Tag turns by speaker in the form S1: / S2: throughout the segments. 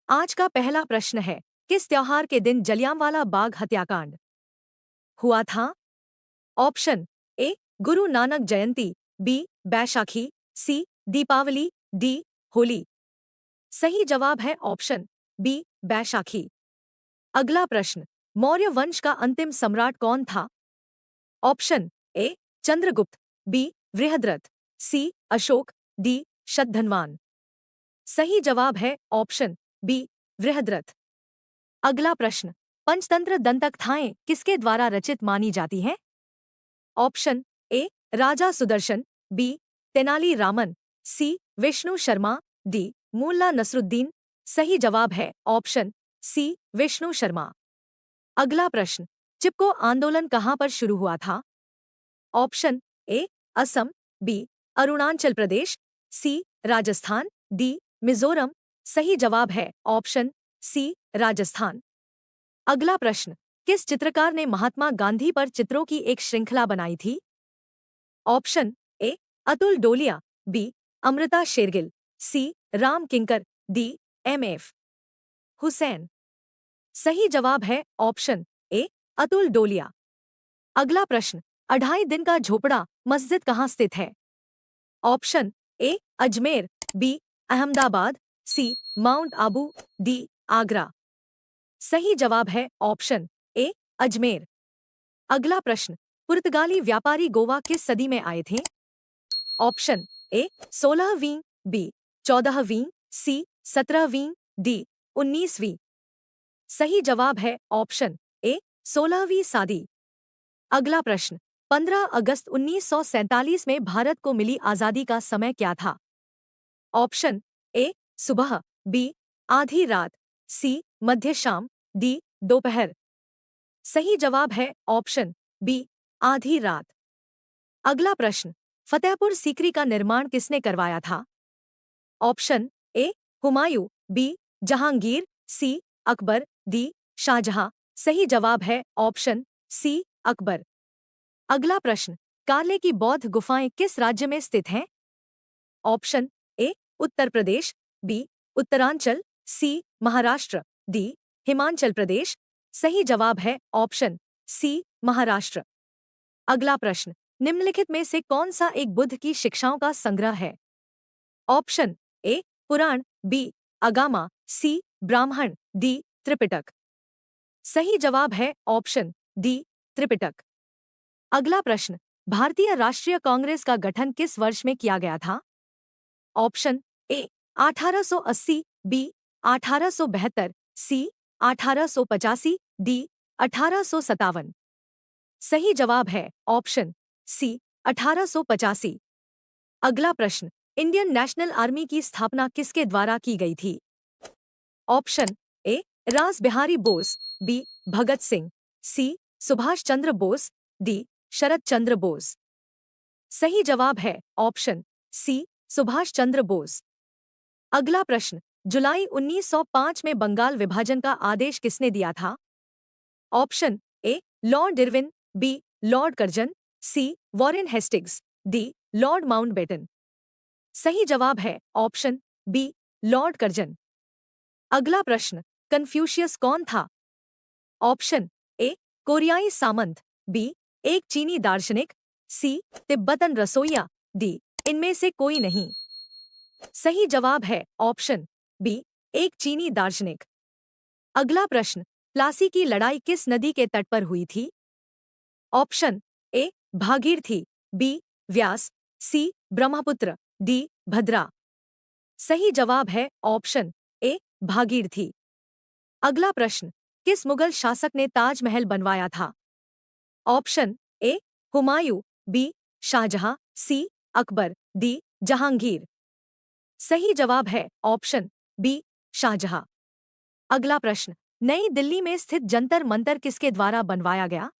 S1: आज का पहला प्रश्न है, किस त्योहार के दिन जलियांवाला बाग हत्याकांड हुआ था? ऑप्शन ए गुरु नानक जयंती, बी बैशाखी, सी दीपावली, डी होली। सही जवाब है ऑप्शन बी बैशाखी। अगला प्रश्न, मौर्य वंश का अंतिम सम्राट कौन था? Option A Chandragupta, B Brihadratha, C Ashoka, D Shatadhanvan. सही जवाब है ऑप्शन बी बृहद्रथ। अगला प्रश्न, पंचतंत्र दंतकथाएं किसके द्वारा रचित मानी जाती हैं? Option A Raja Sudarshan, B Tenali Raman, C Vishnu Sharma, D Mullah Nasreddin. सही जवाब है ऑप्शन सी विष्णु शर्मा। अगला प्रश्न, चिपको आंदोलन कहां पर शुरू हुआ था? Option A Assam, B Arunachal Pradesh, C Rajasthan, D Mizoram. सही जवाब है ऑप्शन सी राजस्थान। अगला प्रश्न, किस चित्रकार ने महात्मा गांधी पर चित्रों की एक श्रृंखला बनाई थी? Option A Atul Dolia, B Amrita Shergil, C Ram Kinkar, D MF. Husain. सही जवाब है ऑप्शन ए अतुल डोलिया। अगला प्रश्न, अढ़ाई दिन का झोपड़ा मस्जिद कहाँ स्थित है? Option A Ajmer, B Ahmedabad, C mount Abu, D Agra. सही जवाब है ऑप्शन ए अजमेर। अगला प्रश्न, पुर्तगाली व्यापारी गोवा किस सदी में आए थे? ऑप्शन ए 16वीं, बी 14वीं, सी 17वीं, डी 19वीं। सही जवाब है ऑप्शन ए 16वीं सदी। अगला प्रश्न, 15 अगस्त 1947 में भारत को मिली आजादी का समय क्या था? ऑप्शन ए सुबह, बी आधी रात, सी मध्य शाम, डी दोपहर। सही जवाब है ऑप्शन बी आधी रात। अगला प्रश्न, फतेहपुर सीकरी का निर्माण किसने करवाया था? Option A Humayun, B Jahangir, C Akbar, D Shah Jahan. सही जवाब है ऑप्शन सी अकबर। अगला प्रश्न, कार्ले की बौद्ध गुफाएं किस राज्य में स्थित हैं? Option A Uttar Pradesh, B Uttaranchal, C Maharashtra, D Himachal Pradesh. सही जवाब है ऑप्शन सी महाराष्ट्र। अगला प्रश्न, निम्नलिखित में से कौन सा एक बुद्ध की शिक्षाओं का संग्रह है? ऑप्शन ए पुराण, बी अगामा, सी ब्राह्मण, डी त्रिपिटक। सही जवाब है ऑप्शन डी त्रिपिटक। अगला प्रश्न, भारतीय राष्ट्रीय कांग्रेस का गठन किस वर्ष में किया गया था? Option A 1880, B 1872, C 1885, D 1857। सही जवाब है ऑप्शन सी 1885। अगला प्रश्न, इंडियन नेशनल आर्मी की स्थापना किसके द्वारा की गई थी? ऑप्शन ए रास बिहारी बोस, बी भगत सिंह, सी सुभाष चंद्र बोस, डी शरद चंद्र बोस। सही जवाब है ऑप्शन सी सुभाष चंद्र बोस। अगला प्रश्न, जुलाई 1905 में बंगाल विभाजन का आदेश किसने दिया था? Option A Lord Irwin, B Lord Curzon, C Warren Hastings, D Lord Mountbatten. सही जवाब है ऑप्शन बी लॉर्ड कर्जन। अगला प्रश्न, कन्फ्यूशियस कौन था? ऑप्शन ए कोरियाई सामंत, बी एक चीनी दार्शनिक, सी तिब्बतन रसोइया, डी इनमें से कोई नहीं। सही जवाब है ऑप्शन बी एक चीनी दार्शनिक। अगला प्रश्न, प्लासी की लड़ाई किस नदी के तट पर हुई थी? Option A Bhagirathi, B Beas, C Brahmaputra, D Bhadra. सही जवाब है ऑप्शन ए भागीरथी। अगला प्रश्न, किस मुगल शासक ने ताजमहल बनवाया था? Option A Humayun, B Shah Jahan, C Akbar, D Jahangir. सही जवाब है ऑप्शन बी शाहजहां। अगला प्रश्न, नई दिल्ली में स्थित जंतर मंतर किसके द्वारा बनवाया गया?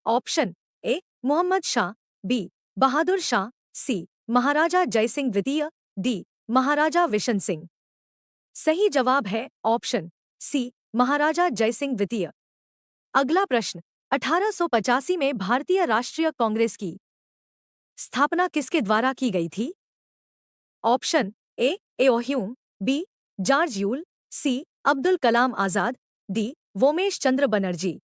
S1: Option A Mohammad Shah, B Bahadur Shah, C Maharaja Jai Singh द्वितीय, डी महाराजा विशन सिंह। सही जवाब है ऑप्शन सी महाराजा जयसिंह द्वितीय। अगला प्रश्न, 1885 में भारतीय राष्ट्रीय कांग्रेस की स्थापना किसके द्वारा की गई थी? Option A A O Hume, B George Yule, C Abdul Kalam Azad, D Womesh Chandra Banerjee.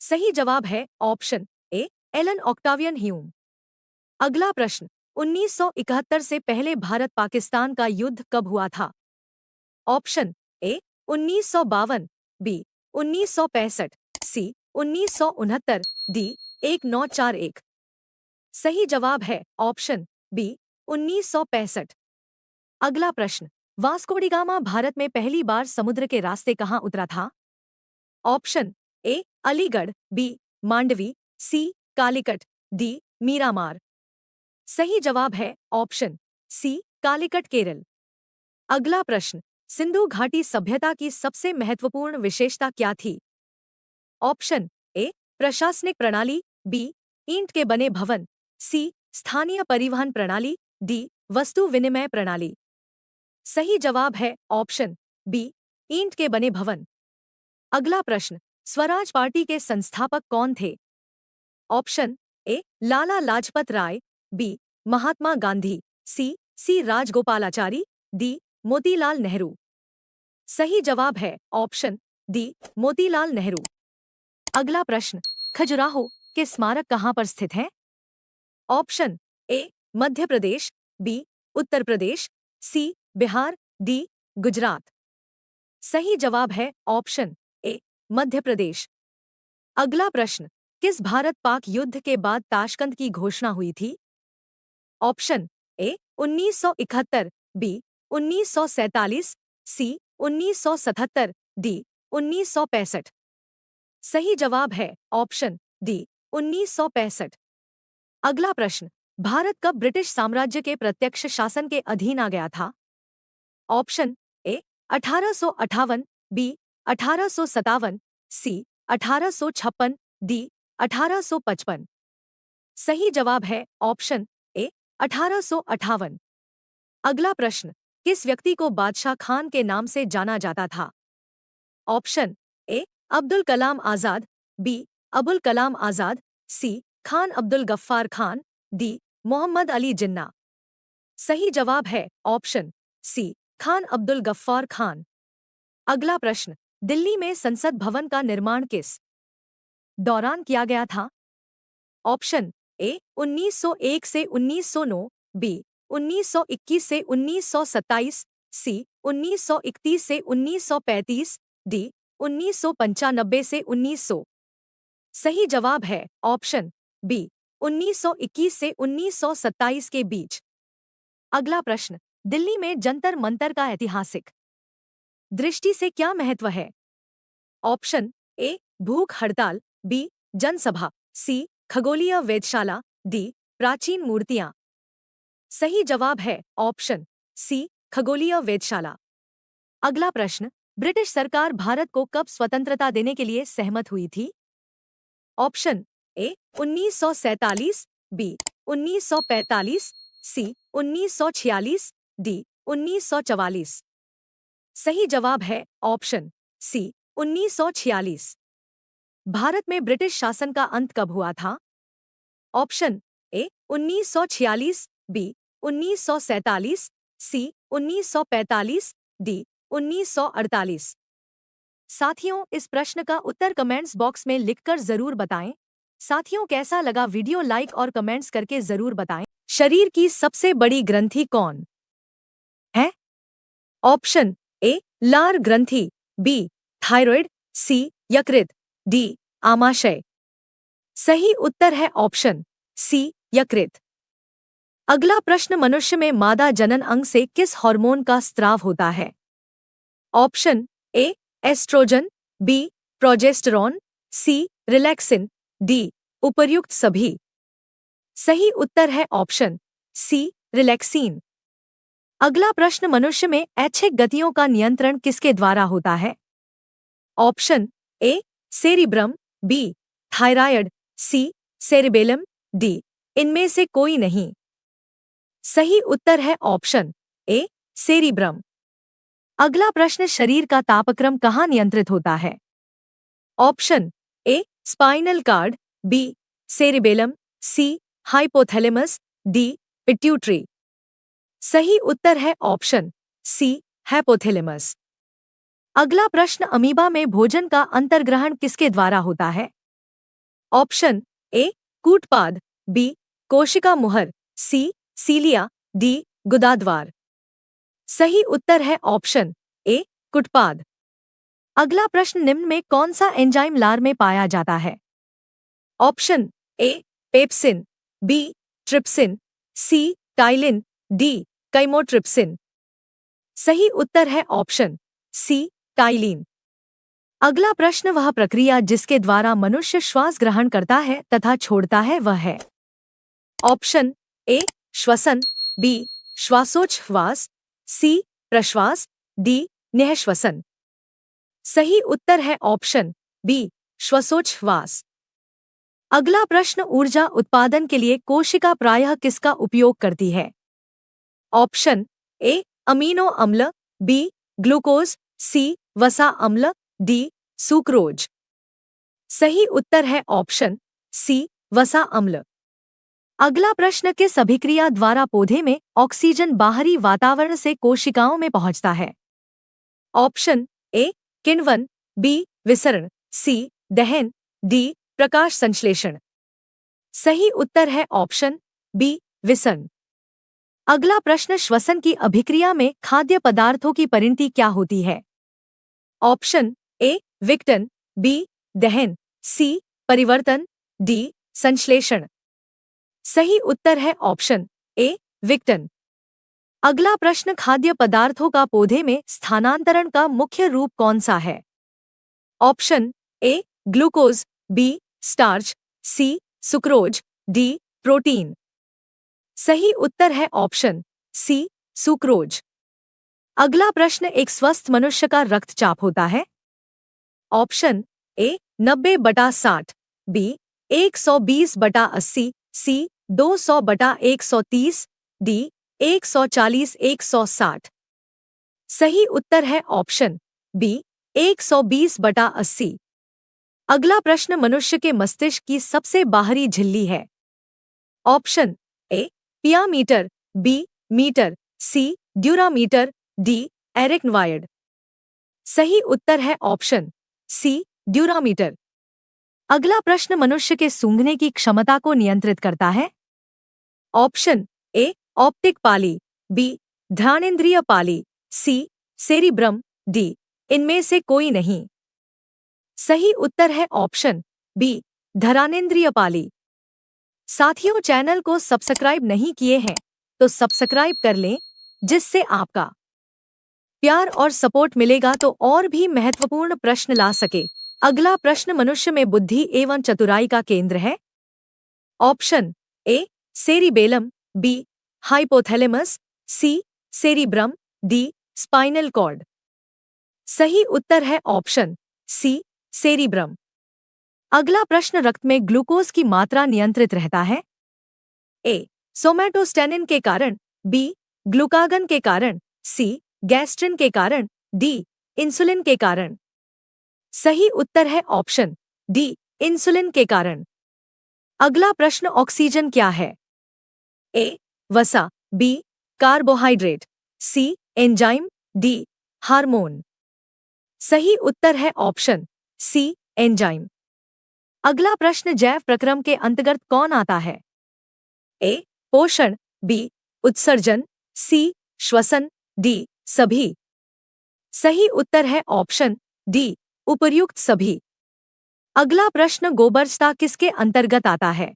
S1: सही जवाब है option A Allan Octavian Hume. अगला प्रश्न, 1971 से पहले भारत पाकिस्तान का युद्ध कब हुआ था? Option A 1952, B 1965, C 1969, D 1941। सही जवाब है ऑप्शन बी 1965। अगला प्रश्न, वास्को डी गामा भारत में पहली बार समुद्र के रास्ते कहाँ उतरा था? Option A Aligarh, B Mandvi, C Calicut, D Miramar. सही जवाब है ऑप्शन सी कालीकट, केरल। अगला प्रश्न, सिंधु घाटी सभ्यता की सबसे महत्वपूर्ण विशेषता क्या थी? ऑप्शन ए प्रशासनिक प्रणाली, बी ईंट के बने भवन, सी स्थानीय परिवहन प्रणाली, डी वस्तु विनिमय प्रणाली। सही जवाब है ऑप्शन बी ईंट के बने भवन। अगला प्रश्न, स्वराज पार्टी के संस्थापक कौन थे? Option A Lala Lajpat Rai, B Mahatma Gandhi, C Rajagopalachari, D Motilal Nehru. सही जवाब है ऑप्शन डी मोतीलाल नेहरू। अगला प्रश्न, खजुराहो के स्मारक कहाँ पर स्थित हैं? Option A Madhya Pradesh, B Uttar Pradesh, C Bihar, D Gujarat. सही जवाब है ऑप्शन ए मध्य प्रदेश। अगला प्रश्न, किस भारत पाक युद्ध के बाद ताशकंद की घोषणा हुई थी? Option A 1971, B 1947, C 1977, D 1965। सही जवाब है ऑप्शन डी 1965। अगला प्रश्न, भारत कब ब्रिटिश साम्राज्य के प्रत्यक्ष शासन के अधीन आ गया था? Option A 1858, B 1857, C 1856, D 1855। सही जवाब है ऑप्शन ए 1858। अगला प्रश्न, किस व्यक्ति को बादशाह खान के नाम से जाना जाता था? Option A Abdul Kalam Azad, B Abul Kalam Azad, C Khan Abdul Ghaffar Khan, D Mohammad Ali Jinnah. सही जवाब है ऑप्शन सी खान अब्दुल गफ्फार खान। अगला प्रश्न, दिल्ली में संसद भवन का निर्माण किस दौरान किया गया था? ऑप्शन ए 1901 से 1909, बी 1921 से 1927, सी 1931 से 1935, डी 1995 से 1900। सही जवाब है ऑप्शन बी 1921 से 1927 के बीच। अगला प्रश्न, दिल्ली में जंतर मंतर का ऐतिहासिक दृष्टि से क्या महत्व है? ऑप्शन ए भूख हड़ताल, बी जनसभा, सी खगोलीय वेधशाला, डी प्राचीन मूर्तियां। सही जवाब है ऑप्शन सी खगोलीय वेधशाला। अगला प्रश्न, ब्रिटिश सरकार भारत को कब स्वतंत्रता देने के लिए सहमत हुई थी? Option A 1947, B 1945, C 1946, D 1944। सही जवाब है ऑप्शन सी 1946। भारत में ब्रिटिश शासन का अंत कब हुआ था? Option A 1946, B 1947, C 1945, D 1948। साथियों, इस प्रश्न का उत्तर कमेंट्स बॉक्स में लिखकर जरूर बताएं। साथियों, कैसा लगा वीडियो? लाइक और कमेंट्स करके जरूर बताएं। शरीर की सबसे बड़ी ग्रंथि कौन है? ऑप्शन ए लार ग्रंथि, बी थायराइड, सी यकृत, डी आमाशय। सही उत्तर है ऑप्शन सी यकृत। अगला प्रश्न, मनुष्य में मादा जनन अंग से किस हार्मोन का स्त्राव होता है? Option A oestrogen, B progesterone, C relaxin, D उपर्युक्त सभी। सही उत्तर है ऑप्शन सी रिलैक्सिन। अगला प्रश्न, मनुष्य में ऐच्छिक गतियों का नियंत्रण किसके द्वारा होता है? Option A cerebrum, B thyroid, C cerebellum, D इनमें से कोई नहीं। सही उत्तर है ऑप्शन ए सेरिब्रम। अगला प्रश्न, शरीर का तापक्रम कहाँ नियंत्रित होता है? Option A spinal cord, B cerebellum, C hypothalamus, D pituitary. सही उत्तर है ऑप्शन सी हाइपोथैलेमस। अगला प्रश्न, अमीबा में भोजन का अंतर्ग्रहण किसके द्वारा होता है? ऑप्शन ए कूटपाद, बी कोशिका मुहर, सी सीलिया, डी गुदाद्वार। सही उत्तर है ऑप्शन ए कुटपाद। अगला प्रश्न, निम्न में कौन सा एंजाइम लार में पाया जाता है? Option A pepsin, B trypsin, C ptyalin, D chymotrypsin. सही उत्तर है ऑप्शन सी टाइलिन। अगला प्रश्न, वह प्रक्रिया जिसके द्वारा मनुष्य श्वास ग्रहण करता है तथा छोड़ता है वह है? ऑप्शन ए श्वसन, बी श्वासोच्छ्वास, सी प्रश्वास, डी निःश्वसन। सही उत्तर है ऑप्शन बी श्वासोच्छ्वास। अगला प्रश्न, ऊर्जा उत्पादन के लिए कोशिका प्रायः किसका उपयोग करती है? ऑप्शन ए अमीनो अम्ल, बी ग्लूकोज, सी वसा अम्ल, डी सुक्रोज। सही उत्तर है ऑप्शन सी वसा अम्ल। अगला प्रश्न, किस अभिक्रिया द्वारा पौधे में ऑक्सीजन बाहरी वातावरण से कोशिकाओं में पहुंचता है? ऑप्शन ए किण्वन, बी विसरण, सी दहन, डी प्रकाश संश्लेषण। सही उत्तर है ऑप्शन बी विसरण। अगला प्रश्न, श्वसन की अभिक्रिया में खाद्य पदार्थों की परिणति क्या होती है? ऑप्शन ए विघटन, बी दहन, सी परिवर्तन, डी संश्लेषण। सही उत्तर है ऑप्शन ए विघटन। अगला प्रश्न, खाद्य पदार्थों का पौधे में स्थानांतरण का मुख्य रूप कौन सा है? Option A glucose, B starch, C sucrose, D protein. सही उत्तर है ऑप्शन सी सुक्रोज। अगला प्रश्न, एक स्वस्थ मनुष्य का रक्तचाप होता है? Option A 90/60, B 120/80, C 200/130, D 140/160। सही उत्तर है ऑप्शन बी 120/80। अगला प्रश्न, मनुष्य के मस्तिष्क की सबसे बाहरी झिल्ली है? Option A pia mater, B meter, C dura mater, D arachnoid. सही उत्तर है ऑप्शन सी ड्यूरामीटर। अगला प्रश्न, मनुष्य के सूंघने की क्षमता को नियंत्रित करता है? ऑप्शन ए ऑप्टिक पाली, बी ध्यानेंद्रिय पाली, सी सेरिब्रम, डी इनमें से कोई नहीं। सही उत्तर है ऑप्शन बी धरानेंद्रिय पाली। साथियों, चैनल को सब्सक्राइब नहीं किए हैं तो सब्सक्राइब कर लें, जिससे आपका प्यार और सपोर्ट मिलेगा तो और भी महत्वपूर्ण प्रश्न ला सके। अगला प्रश्न, मनुष्य में बुद्धि एवं चतुराई का केंद्र है? Option A cerebellum, B hypothalamus, C cerebrum, D spinal cord. सही उत्तर है ऑप्शन सी सेरिब्रम। अगला प्रश्न, रक्त में ग्लूकोज की मात्रा नियंत्रित रहता है? ए सोमैटोस्टेनिन के कारण, बी ग्लूकागन के कारण, सी गैस्ट्रिन के कारण, डी इंसुलिन के कारण। सही उत्तर है ऑप्शन डी इंसुलिन के कारण। अगला प्रश्न, ऑक्सीजन क्या है? ए वसा, बी कार्बोहाइड्रेट, सी एंजाइम, डी हार्मोन। सही उत्तर है ऑप्शन सी एंजाइम। अगला प्रश्न, जैव प्रक्रम के अंतर्गत कौन आता है? ए पोषण, बी उत्सर्जन, सी श्वसन, डी सभी। सही उत्तर है ऑप्शन डी उपर्युक्त सभी। अगला प्रश्न, गोबरछता किसके अंतर्गत आता है?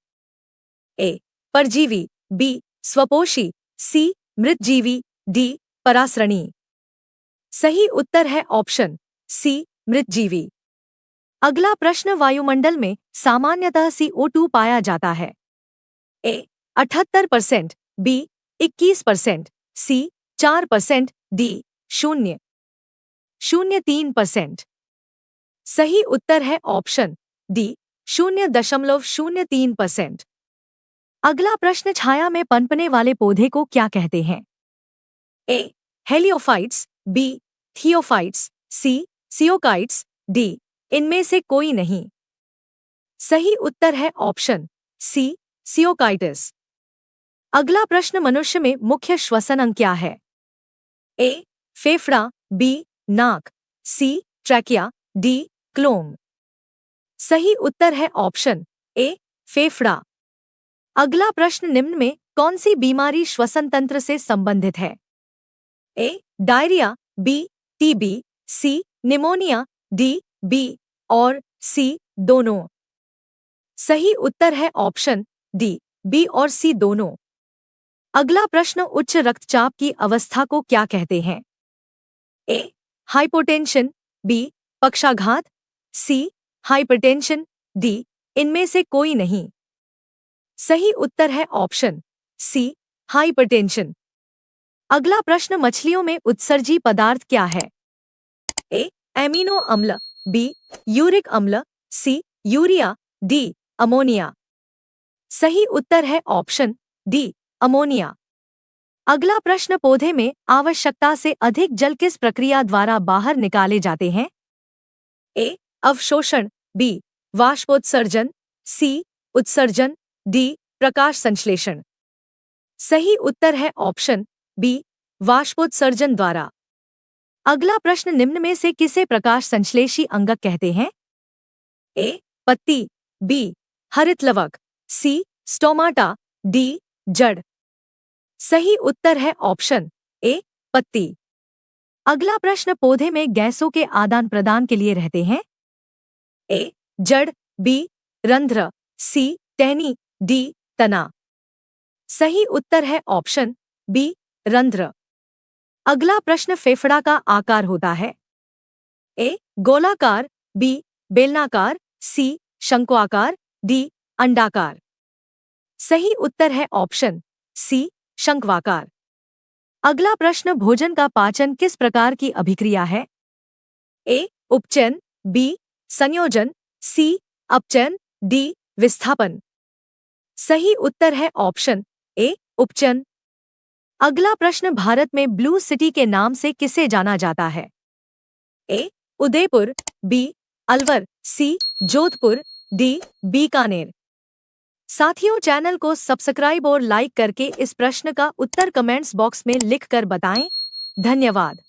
S1: ए परजीवी, बी स्वपोषी, सी मृतजीवी, डी परासरणी। सही उत्तर है ऑप्शन सी मृतजीवी। अगला प्रश्न, वायुमंडल में सामान्यतः CO2 पाया जाता है? ए 78%, बी 21%, सी 4%, डी 0.03%। सही उत्तर है ऑप्शन डी 0.03%। अगला प्रश्न, छाया में पनपने वाले पौधे को क्या कहते हैं? ए हेलियोफाइट्स, बी थियोफाइट्स, सी सियोकाइट्स, डी इनमें से कोई नहीं। सही उत्तर है ऑप्शन सी सियोकाइटिस। अगला प्रश्न, मनुष्य में मुख्य श्वसन अंग क्या है? ए फेफड़ा, बी नाक, सी ट्रैकिया, डी क्लोम। सही उत्तर है ऑप्शन ए फेफड़ा। अगला प्रश्न निम्न में कौन सी बीमारी श्वसन तंत्र से संबंधित है? ए डायरिया, बी टीबी, सी निमोनिया, डी बी और सी दोनों। सही उत्तर है ऑप्शन डी बी और सी दोनों। अगला प्रश्न उच्च रक्तचाप की अवस्था को क्या कहते हैं? ए हाइपोटेंशन, बी पक्षाघात, सी हाइपरटेंशन, डी इनमें से कोई नहीं। सही उत्तर है ऑप्शन सी हाइपरटेंशन। अगला प्रश्न मछलियों में उत्सर्जी पदार्थ क्या है? ए एमिनो अम्ल, बी यूरिक अम्ल, सी यूरिया, डी अमोनिया। सही उत्तर है ऑप्शन डी अमोनिया। अगला प्रश्न पौधे में आवश्यकता से अधिक जल किस प्रक्रिया द्वारा बाहर निकाले जाते हैं? ए अवशोषण, बी वाष्पोत्सर्जन, सी उत्सर्जन, डी प्रकाश संश्लेषण। सही उत्तर है ऑप्शन बी वाष्पोत्सर्जन द्वारा। अगला प्रश्न निम्न में से किसे प्रकाश संश्लेषी अंगक कहते हैं? ए पत्ती, बी हरितलवक, सी स्टोमाटा, डी जड़। सही उत्तर है ऑप्शन ए पत्ती। अगला प्रश्न पौधे में गैसों के आदान प्रदान के लिए रहते हैं? ए जड़, बी रंध्र, सी टहनी, डी तना। सही उत्तर है ऑप्शन बी रंध्र। अगला प्रश्न फेफड़ा का आकार होता है? ए गोलाकार, बी बेलनाकार, सी शंक्वाकार, डी अंडाकार। सही उत्तर है ऑप्शन सी शंक्वाकार। अगला प्रश्न भोजन का पाचन किस प्रकार की अभिक्रिया है? ए उपचयन, बी संयोजन, सी अपचयन, डी विस्थापन। सही उत्तर है ऑप्शन ए उपचयन। अगला प्रश्न भारत में ब्लू सिटी के नाम से किसे जाना जाता है? ए उदयपुर, बी अलवर, सी जोधपुर, डी बीकानेर। साथियों चैनल को सब्सक्राइब और लाइक करके इस प्रश्न का उत्तर कमेंट्स बॉक्स में लिखकर बताएं। धन्यवाद।